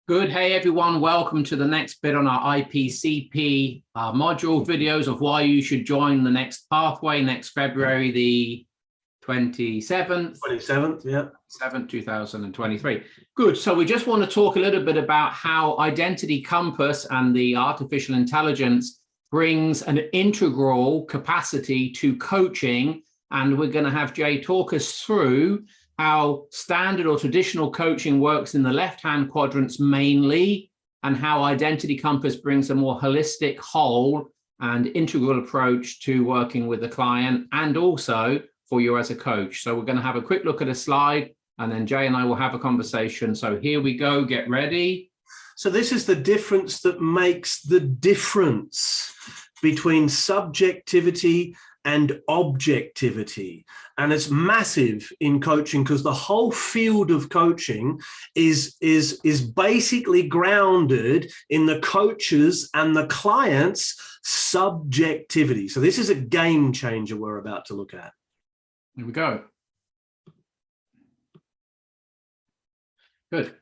Good. Hey, everyone. Welcome to the next bit on our IPCP module videos of why you should join the next pathway next February, the 27th. 27th, yeah. 7th, 2023. Good. So we just want to talk a little bit about how Identity Compass and the artificial intelligence brings an integral capacity to coaching. And we're going to have Jay talk us through how standard or traditional coaching works in the left-hand quadrants mainly, and how Identity Compass brings a more holistic, whole and integral approach to working with the client and also for you as a coach. So we're going to have a quick look at a slide and then Jay and I will have a conversation. So here we go, get ready. So this is the difference that makes the difference between subjectivity and objectivity. And it's massive in coaching because the whole field of coaching is basically grounded in the coach's and the client's subjectivity. So this is a game changer we're about to look at. Here we go. Good.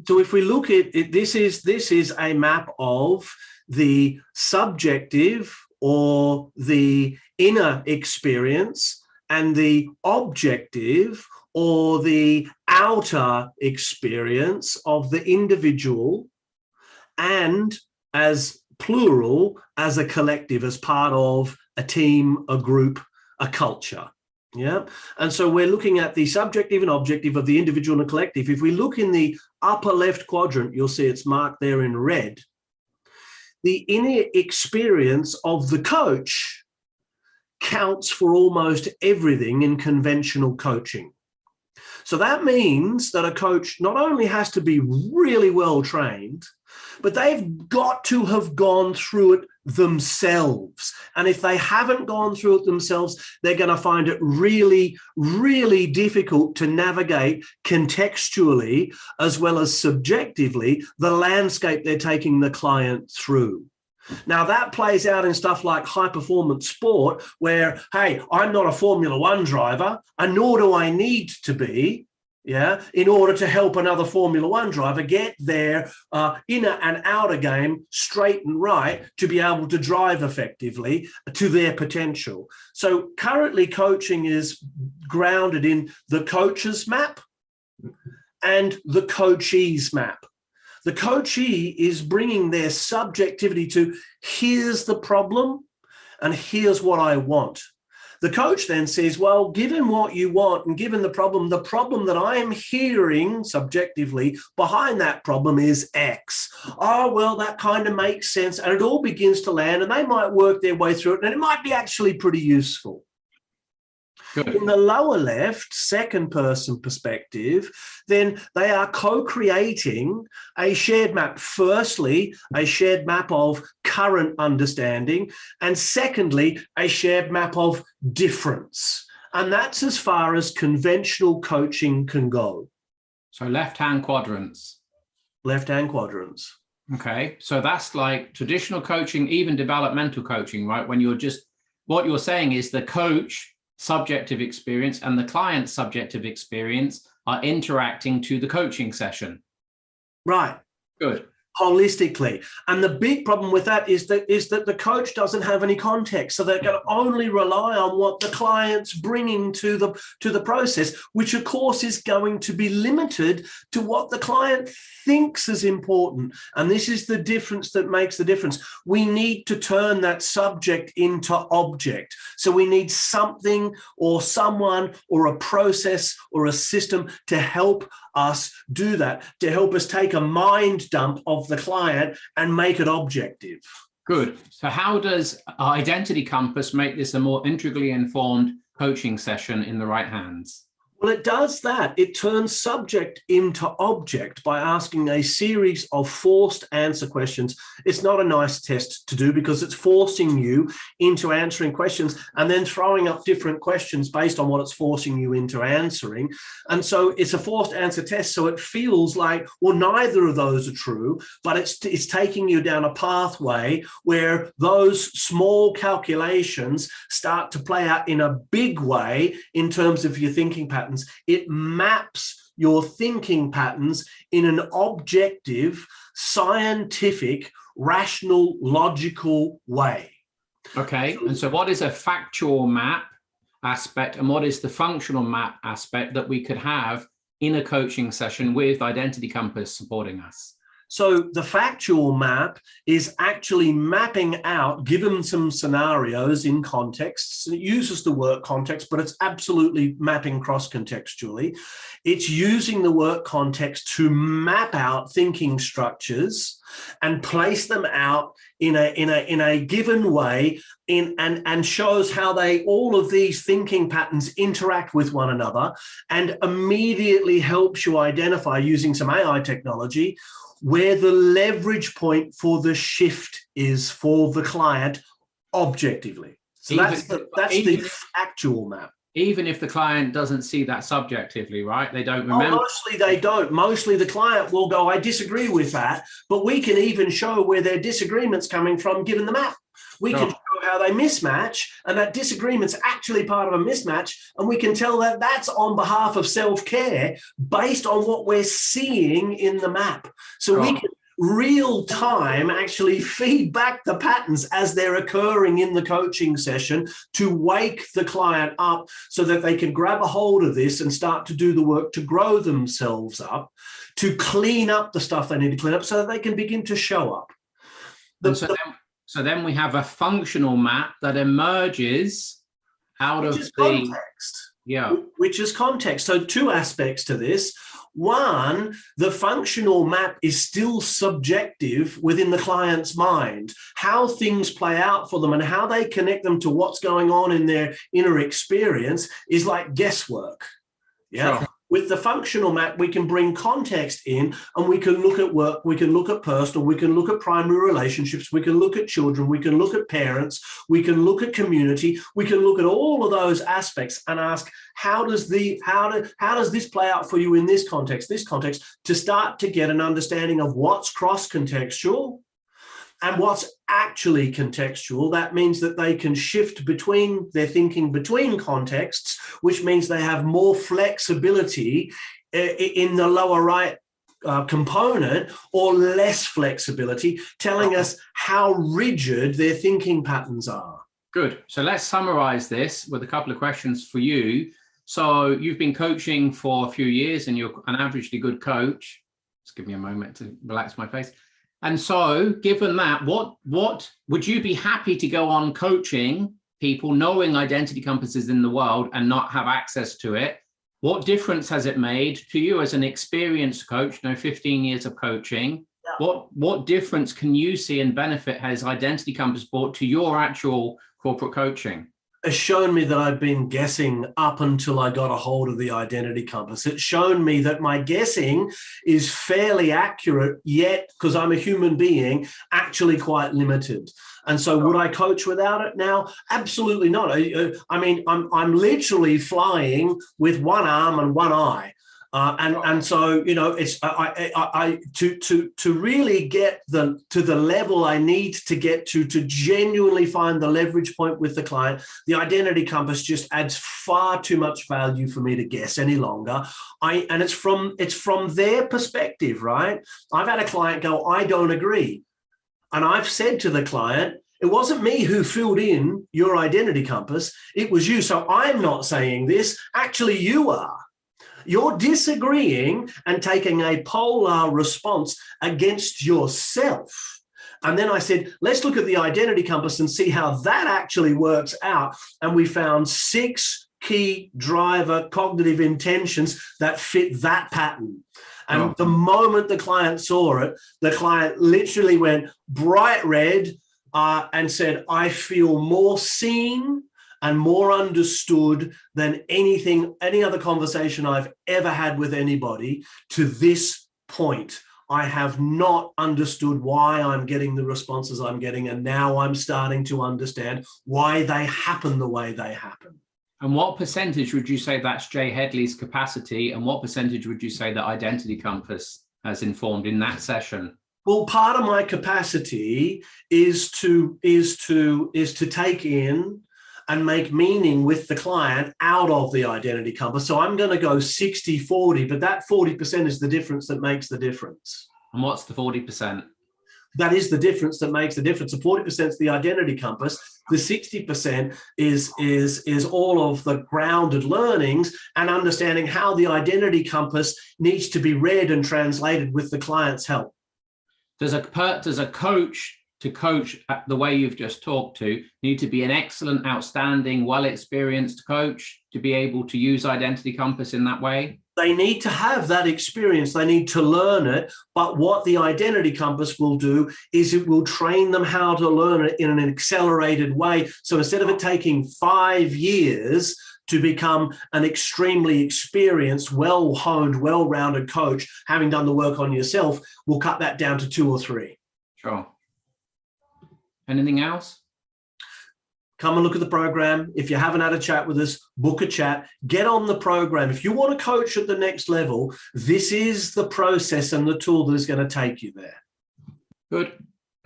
So if we look at it, this is a map of the subjective or the inner experience and the objective or the outer experience of the individual, and as plural, as a collective, as part of a team, a group, a culture. Yeah. And so we're looking at the subjective and objective of the individual and the collective. If we look in the upper left quadrant, you'll see it's marked there in red. The inner experience of the coach counts for almost everything in conventional coaching. So that means that a coach not only has to be really well trained, but they've got to have gone through it themselves. And if they haven't gone through it themselves, they're going to find it really, really difficult to navigate contextually as well as subjectively the landscape they're taking the client through. Now that plays out in stuff like high performance sport where, hey, I'm not a Formula One driver and nor do I need to be, in order to help another Formula One driver get their inner and outer game straight and right to be able to drive effectively to their potential. So currently coaching is grounded in the coach's map and the coachee's map. The coachee is bringing their subjectivity to here's the problem and here's what I want. The coach then says, well, given what you want and given the problem that I am hearing subjectively behind that problem is X. Oh, well, that kind of makes sense. And it all begins to land and they might work their way through it and it might be actually pretty useful. Good. In the lower left, second person perspective, then they are co-creating a shared map. Firstly, a shared map of current understanding, and secondly, a shared map of difference. And that's as far as conventional coaching can go. So left-hand quadrants. Left-hand quadrants. Okay, so that's like traditional coaching, even developmental coaching, right? When you're just, what you're saying is the coach subjective experience and the client's subjective experience are interacting to the coaching session. Right. Good. Holistically. And the big problem with that is that the coach doesn't have any context. So they're going to only rely on what the client's bringing to the process, which of course is going to be limited to what the client thinks is important. And this is the difference that makes the difference. We need to turn that subject into object. So we need something or someone or a process or a system to help us do that, to help us take a mind dump of the client and make it objective. Good. So how does Identity Compass make this a more integrally informed coaching session in the right hands? Well, it does that. It turns subject into object by asking a series of forced answer questions. It's not a nice test to do because it's forcing you into answering questions and then throwing up different questions based on what it's forcing you into answering. And so it's a forced answer test. So it feels like, well, neither of those are true, but it's taking you down a pathway where those small calculations start to play out in a big way in terms of your thinking patterns. It maps your thinking patterns in an objective, scientific, rational, logical way. Okay, and so what is a factual map aspect and what is the functional map aspect that we could have in a coaching session with Identity Compass supporting us? So the factual map is actually mapping out, given some scenarios in contexts. It uses the work context, but it's absolutely mapping cross-contextually. It's using the work context to map out thinking structures and place them out in a given way and shows how all of these thinking patterns interact with one another, and immediately helps you identify, using some AI technology, where the leverage point for the shift is for the client objectively. So that's the actual map. Even if the client doesn't see that subjectively, right? They don't remember. Oh, mostly they don't. Mostly the client will go, I disagree with that, but we can even show where their disagreement's coming from given the map. We can show how they mismatch, and that disagreement's actually part of a mismatch, and we can tell that that's on behalf of self-care based on what we're seeing in the map. So we can real time actually feed back the patterns as they're occurring in the coaching session to wake the client up so that they can grab a hold of this and start to do the work to grow themselves up, to clean up the stuff they need to clean up so that they can begin to show up. So then we have a functional map that emerges out of the context. Yeah. Which is context. So two aspects to this. One, the functional map is still subjective within the client's mind. How things play out for them and how they connect them to what's going on in their inner experience is like guesswork. Yeah. Sure. With the functional map, we can bring context in and we can look at work, we can look at personal, we can look at primary relationships, we can look at children, we can look at parents, we can look at community, we can look at all of those aspects and ask, how does this play out for you in this context, to start to get an understanding of what's cross-contextual and what's actually contextual. That means that they can shift between their thinking between contexts, which means they have more flexibility in the lower right component, or less flexibility, telling us how rigid their thinking patterns are. Good. So let's summarize this with a couple of questions for you. So you've been coaching for a few years and you're an averagely good coach. Just give me a moment to relax my face. And so given that, what would you be happy to go on coaching people knowing Identity Compass is in the world and not have access to it? What difference has it made to you as an experienced coach, 15 years of coaching? Yeah. What difference can you see and benefit has Identity Compass brought to your actual corporate coaching? Has shown me that I've been guessing up until I got a hold of the Identity Compass. It's shown me that my guessing is fairly accurate, yet, because I'm a human being, actually quite limited. And so would I coach without it now? Absolutely not. I mean, I'm literally flying with one arm and one eye. And so, it's to really get to the level I need to get to genuinely find the leverage point with the client, the Identity Compass just adds far too much value for me to guess any longer. And it's from their perspective, right? I've had a client go, I don't agree. And I've said to the client, it wasn't me who filled in your Identity Compass, it was you. So I'm not saying this, actually you are. You're disagreeing and taking a polar response against yourself. And then I said, let's look at the Identity Compass and see how that actually works out. And we found 6 key driver cognitive intentions that fit that pattern. And the moment the client saw it, the client literally went bright red and said, I feel more seen and more understood than any other conversation I've ever had with anybody to this point. I have not understood why I'm getting the responses I'm getting, and now I'm starting to understand why they happen the way they happen. And what percentage would you say that's Jay Headley's capacity, and what percentage would you say that Identity Compass has informed in that session? Well, part of my capacity is to take in and make meaning with the client out of the identity compass. So I'm going to go 60-40, but that 40% is the difference that makes the difference. And what's the 40%? That is the difference that makes the difference. The 40% is the identity compass. The 60% is all of the grounded learnings and understanding how the identity compass needs to be read and translated with the client's help. Does a coach to coach the way you've just talked to need to be an excellent, outstanding, well-experienced coach to be able to use identity compass in that way? They need to have that experience. They need to learn it. But what the identity compass will do is it will train them how to learn it in an accelerated way. So instead of it taking 5 years to become an extremely experienced, well-honed, well-rounded coach, having done the work on yourself, we'll cut that down to 2 or 3. Sure. Anything else? Come and look at the program. If you haven't had a chat with us, book a chat, get on the program. If you want to coach at the next level, this is the process and the tool that is going to take you there. Good.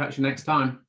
Catch you next time.